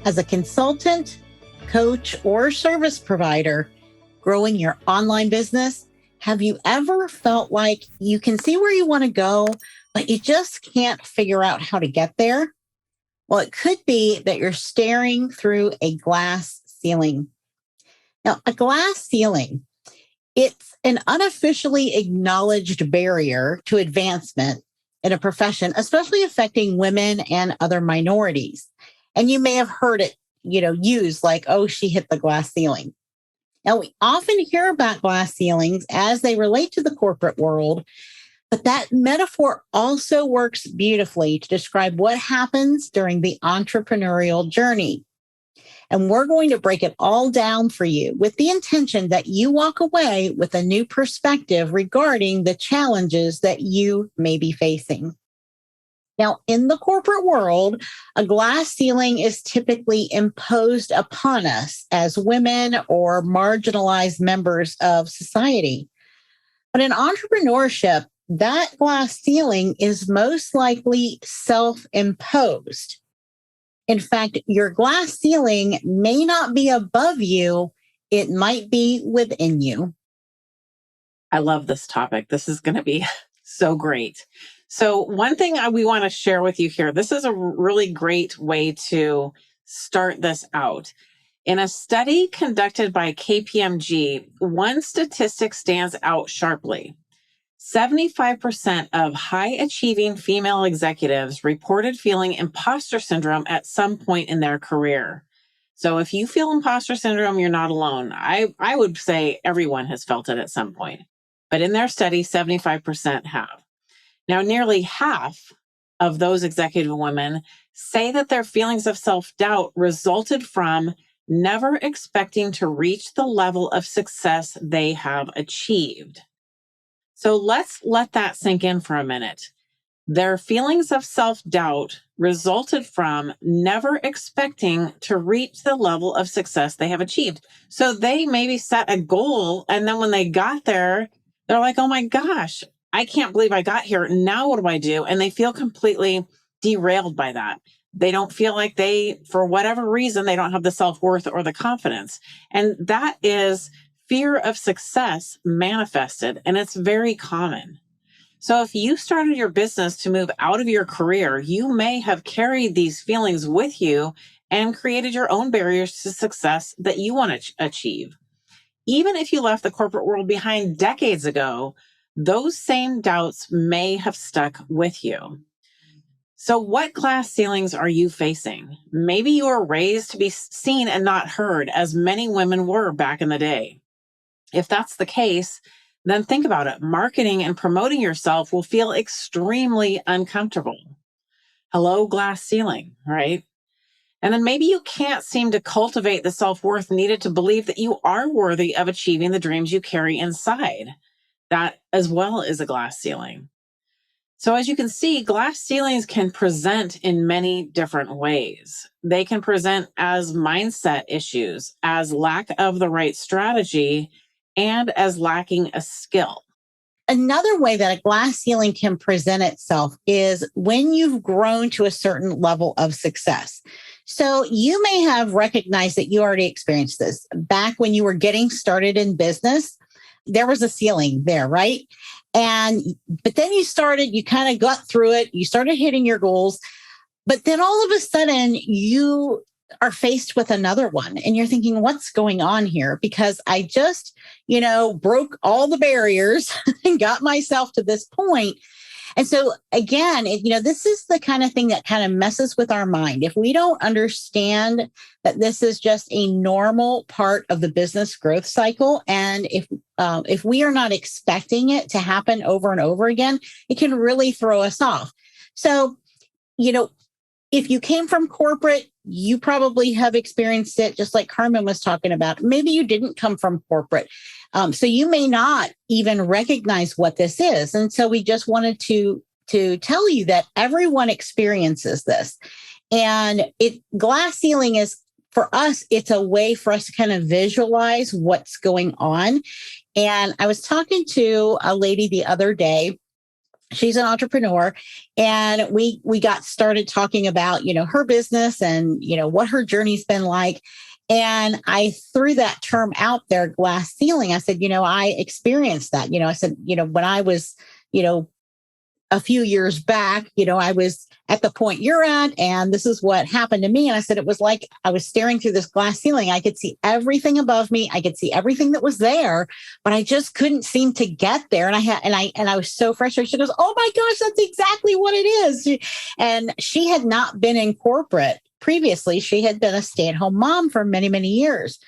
As a consultant, coach, or service provider growing your online business, have you ever felt like you can see where you want to go, but you just can't figure out how to get there? Well, it could be that you're staring through a glass ceiling. Now, a glass ceiling, it's an unofficially acknowledged barrier to advancement in a profession, especially affecting women and other minorities. And you may have heard it, used like, oh, she hit the glass ceiling. Now, we often hear about glass ceilings as they relate to the corporate world, but that metaphor also works beautifully to describe what happens during the entrepreneurial journey. And we're going to break it all down for you with the intention that you walk away with a new perspective regarding the challenges that you may be facing. Now, in the corporate world, a glass ceiling is typically imposed upon us as women or marginalized members of society. But in entrepreneurship, that glass ceiling is most likely self-imposed. In fact, your glass ceiling may not be above you, it might be within you. I love this topic. This is going to be so great. So one thing we want to share with you here, this is a really great way to start this out. In a study conducted by KPMG, one statistic stands out sharply. 75% of high-achieving female executives reported feeling imposter syndrome at some point in their career. So if you feel imposter syndrome, you're not alone. I would say everyone has felt it at some point. But in their study, 75% have. Now, nearly half of those executive women say that their feelings of self-doubt resulted from never expecting to reach the level of success they have achieved. So let's let that sink in for a minute. Their feelings of self-doubt resulted from never expecting to reach the level of success they have achieved. So they maybe set a goal, and then when they got there, they're like, oh my gosh, I can't believe I got here. Now what do I do? And they feel completely derailed by that. They don't feel like for whatever reason, they don't have the self-worth or the confidence. And that is fear of success manifested, and it's very common. So if you started your business to move out of your career, you may have carried these feelings with you and created your own barriers to success that you want to achieve. Even if you left the corporate world behind decades ago, those same doubts may have stuck with you. So what glass ceilings are you facing? Maybe you were raised to be seen and not heard, as many women were back in the day. If that's the case, then think about it. Marketing and promoting yourself will feel extremely uncomfortable. Hello, glass ceiling, right? And then maybe you can't seem to cultivate the self-worth needed to believe that you are worthy of achieving the dreams you carry inside. That as well is a glass ceiling. So as you can see, glass ceilings can present in many different ways. They can present as mindset issues, as lack of the right strategy, and as lacking a skill. Another way that a glass ceiling can present itself is when you've grown to a certain level of success. So you may have recognized that you already experienced this. Back when you were getting started in business, there was a ceiling there, right? But then you kind of got through it. You started hitting your goals. But then all of a sudden you are faced with another one and you're thinking, what's going on here? Because I just, broke all the barriers and got myself to this point. And so again, this is the kind of thing that kind of messes with our mind. If we don't understand that this is just a normal part of the business growth cycle, and if we are not expecting it to happen over and over again, it can really throw us off. So, if you came from corporate, you probably have experienced it just like Carmen was talking about. Maybe you didn't come from corporate. So you may not even recognize what this is. And so we just wanted to tell you that everyone experiences this. And glass ceiling is, for us, it's a way for us to kind of visualize what's going on. And I was talking to a lady the other day, She's an entrepreneur, and we got started talking about, her business and, what her journey's been like. And I threw that term out there, glass ceiling. I said, I experienced that. I said, when I was, you know, a few years back, I was at the point you're at, and this is what happened to me. And I said, it was like I was staring through this glass ceiling. I could see everything above me. I could see everything that was there, but I just couldn't seem to get there. And I was so frustrated. She goes, "Oh my gosh, that's exactly what it is." And she had not been in corporate previously. She had been a stay-at-home mom for many, many years.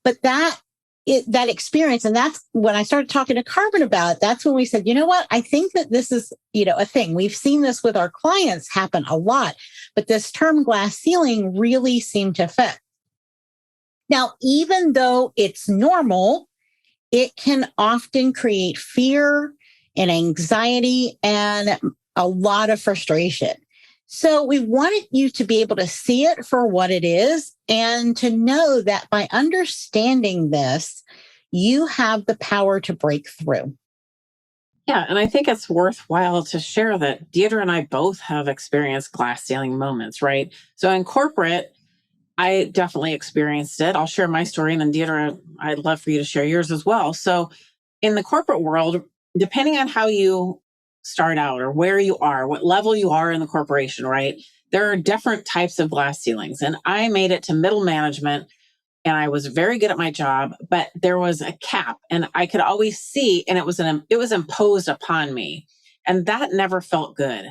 But that experience, and that's when I started talking to Carmen about it. That's when we said, you know what? I think that this is, a thing. We've seen this with our clients happen a lot, but this term glass ceiling really seemed to fit. Now, even though it's normal, it can often create fear and anxiety and a lot of frustration. So we wanted you to be able to see it for what it is and to know that by understanding this, you have the power to break through. Yeah, and I think it's worthwhile to share that Deirdre and I both have experienced glass ceiling moments, right? So in corporate, I definitely experienced it. I'll share my story, and then Deirdre, I'd love for you to share yours as well. So in the corporate world, depending on how you start out or where you are, what level you are in the corporation, right? There are different types of glass ceilings. And I made it to middle management, and I was very good at my job, but there was a cap, and I could always see, and it was imposed upon me. And that never felt good.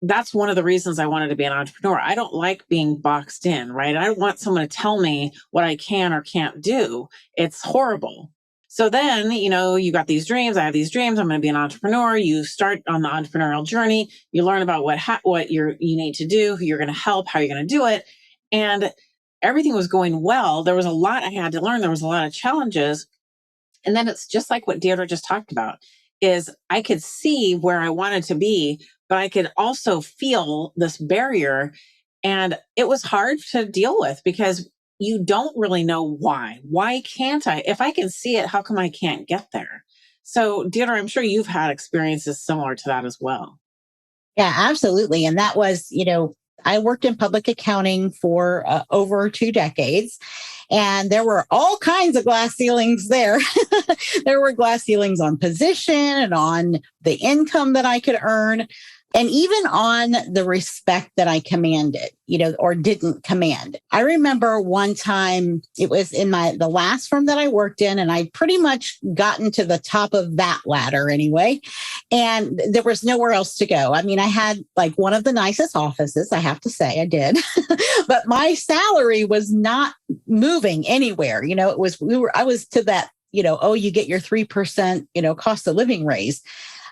That's one of the reasons I wanted to be an entrepreneur. I don't like being boxed in, right? I don't want someone to tell me what I can or can't do. It's horrible. So then, you got these dreams. I have these dreams. I'm going to be an entrepreneur. You start on the entrepreneurial journey. You learn about what you need to do, who you're going to help, how you're going to do it. And everything was going well. There was a lot I had to learn. There was a lot of challenges. And then it's just like what Deirdre just talked about, is I could see where I wanted to be, but I could also feel this barrier. And it was hard to deal with because you don't really know why. Why can't I? If I can see it, how come I can't get there? So Deirdre, I'm sure you've had experiences similar to that as well. Yeah, absolutely. And that was, I worked in public accounting for over 2 decades, and there were all kinds of glass ceilings there. There were glass ceilings on position and on the income that I could earn, and even on the respect that I commanded, or didn't command. I remember one time, it was in the last firm that I worked in, and I pretty much gotten to the top of that ladder anyway. And there was nowhere else to go. I mean, I had like one of the nicest offices, I have to say I did, but my salary was not moving anywhere. I was to that, you get your 3%, cost of living raise.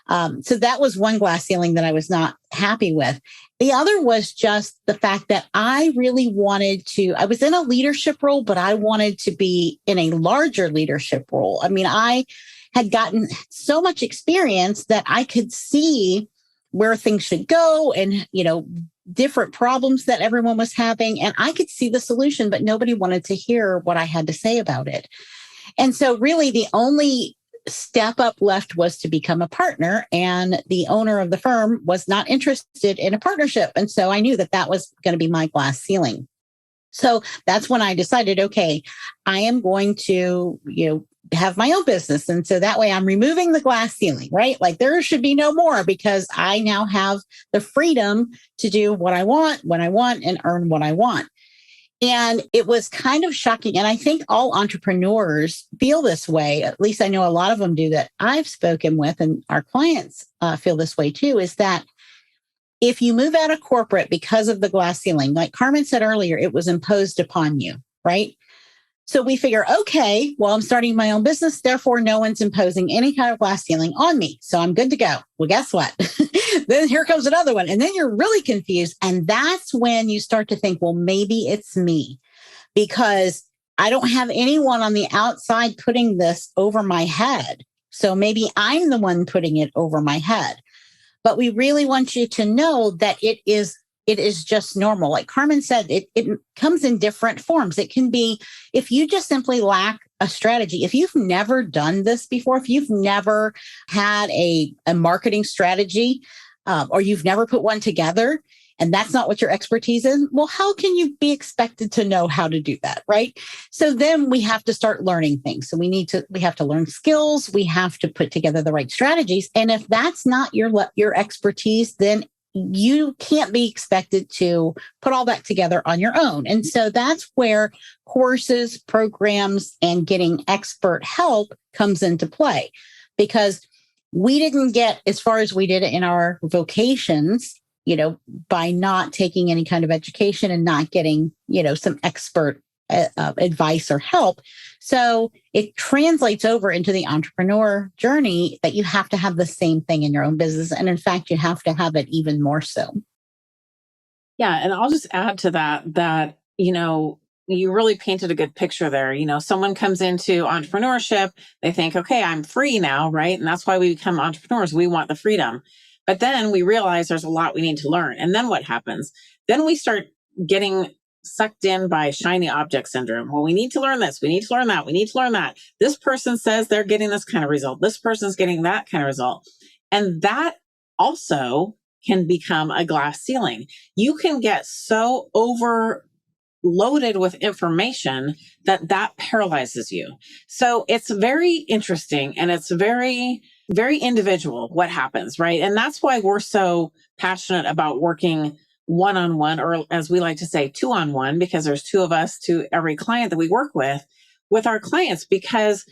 So that was one glass ceiling that I was not happy with. The other was just the fact that I really I was in a leadership role, but I wanted to be in a larger leadership role. I mean, I had gotten so much experience that I could see where things should go and, different problems that everyone was having. And I could see the solution, but nobody wanted to hear what I had to say about it. And so really the only step up left was to become a partner, and the owner of the firm was not interested in a partnership. And so I knew that was going to be my glass ceiling. So that's when I decided, okay, I am going to, have my own business. And so that way I'm removing the glass ceiling, right? Like there should be no more, because I now have the freedom to do what I want, when I want, and earn what I want. And it was kind of shocking. And I think all entrepreneurs feel this way. At least I know a lot of them do that I've spoken with, and our clients feel this way too, is that if you move out of corporate because of the glass ceiling, like Carmen said earlier, it was imposed upon you, right? So we figure, okay, well, I'm starting my own business. Therefore, no one's imposing any kind of glass ceiling on me. So I'm good to go. Well, guess what? Then here comes another one. And then you're really confused. And that's when you start to think, well, maybe it's me, because I don't have anyone on the outside putting this over my head. So maybe I'm the one putting it over my head. But we really want you to know that it is just normal. Like Carmen said, it comes in different forms. It can be if you just simply lack a strategy. If you've never done this before, if you've never had a marketing strategy, or you've never put one together, and that's not what your expertise is, well, how can you be expected to know how to do that, right? So then we have to start learning things. So we have to learn skills. We have to put together the right strategies. And if that's not your expertise, then you can't be expected to put all that together on your own. And so that's where courses, programs, and getting expert help comes into play, because we didn't get as far as we did in our vocations, by not taking any kind of education and not getting, some expert advice or help. So it translates over into the entrepreneur journey that you have to have the same thing in your own business. And in fact, you have to have it even more so. Yeah. And I'll just add to that, you really painted a good picture there. Someone comes into entrepreneurship, they think, okay, I'm free now, right? And that's why we become entrepreneurs. We want the freedom. But then we realize there's a lot we need to learn. And then what happens? Then we start getting sucked in by shiny object syndrome. Well, we need to learn this. We need to learn that. We need to learn that. This person says they're getting this kind of result. This person's getting that kind of result. And that also can become a glass ceiling. You can get so overloaded with information that paralyzes you. So it's very interesting, and it's very, very individual what happens, right? And that's why we're so passionate about working one-on-one, or as we like to say, two-on-one, because there's two of us to every client that we work with our clients, because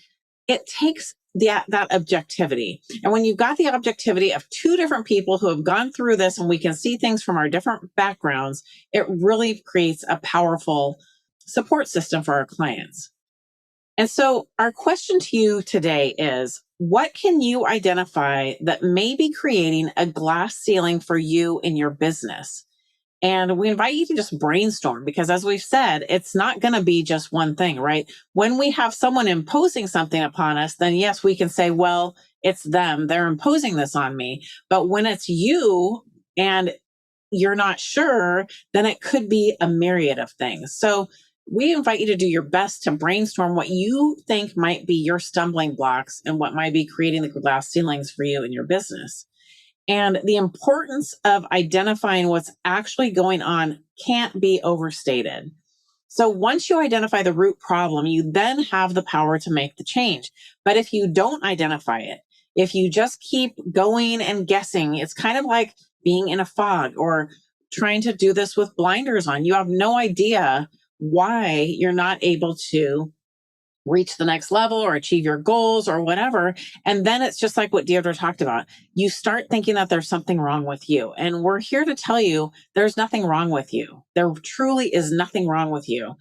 it takes that objectivity. And when you've got the objectivity of two different people who have gone through this, and we can see things from our different backgrounds, it really creates a powerful support system for our clients. And so our question to you today is, what can you identify that may be creating a glass ceiling for you in your business? And we invite you to just brainstorm, because as we've said, it's not going to be just one thing, right? When we have someone imposing something upon us, then yes, we can say, well, it's them. They're imposing this on me. But when it's you and you're not sure, then it could be a myriad of things. So we invite you to do your best to brainstorm what you think might be your stumbling blocks and what might be creating the glass ceilings for you in your business. And the importance of identifying what's actually going on can't be overstated. So once you identify the root problem, you then have the power to make the change. But if you don't identify it, if you just keep going and guessing, it's kind of like being in a fog or trying to do this with blinders on. You have no idea why you're not able to reach the next level or achieve your goals or whatever. And then it's just like what Deirdre talked about. You start thinking that there's something wrong with you. And we're here to tell you there's nothing wrong with you. There truly is nothing wrong with you.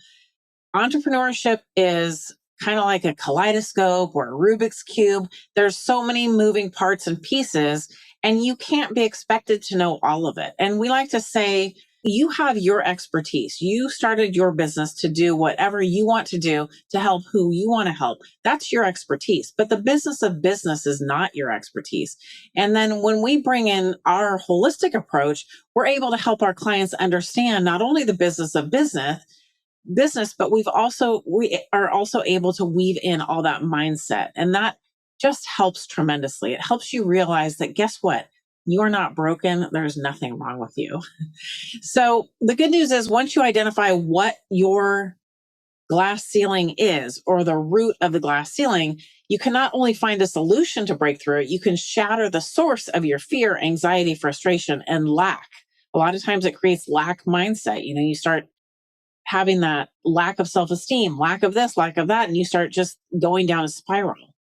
Entrepreneurship is kind of like a kaleidoscope or a Rubik's Cube. There's so many moving parts and pieces, and you can't be expected to know all of it. And we like to say, you have your expertise. You started your business to do whatever you want to do to help who you want to help. That's your expertise. But the business of business is not your expertise. And then when we bring in our holistic approach, we're able to help our clients understand not only the business of business, but we are also able to weave in all that mindset. And that just helps tremendously. It helps you realize that, guess what? You are not broken. There's nothing wrong with you. So the good news is, once you identify what your glass ceiling is, or the root of the glass ceiling, you can not only find a solution to break through it, you can shatter the source of your fear, anxiety, frustration, and lack. A lot of times it creates lack mindset. You start having that lack of self-esteem, lack of this, lack of that, and you start just going down a spiral.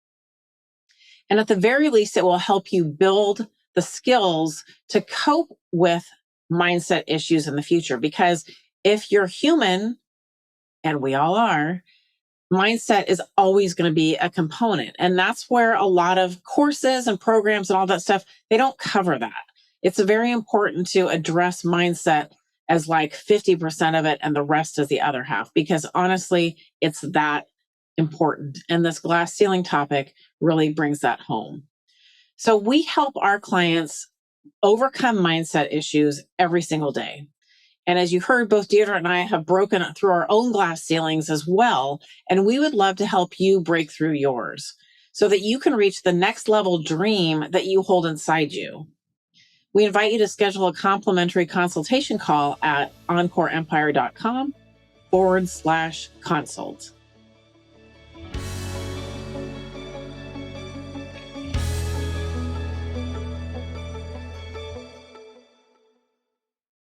And at the very least, it will help you build the skills to cope with mindset issues in the future. Because if you're human, and we all are, mindset is always going to be a component. And that's where a lot of courses and programs and all that stuff, they don't cover that. It's very important to address mindset as like 50% of it, and the rest is the other half, because honestly, it's that important. And this glass ceiling topic really brings that home. So we help our clients overcome mindset issues every single day. And as you heard, both Deirdre and I have broken through our own glass ceilings as well. And we would love to help you break through yours so that you can reach the next level dream that you hold inside you. We invite you to schedule a complimentary consultation call at encoreempire.com/consult.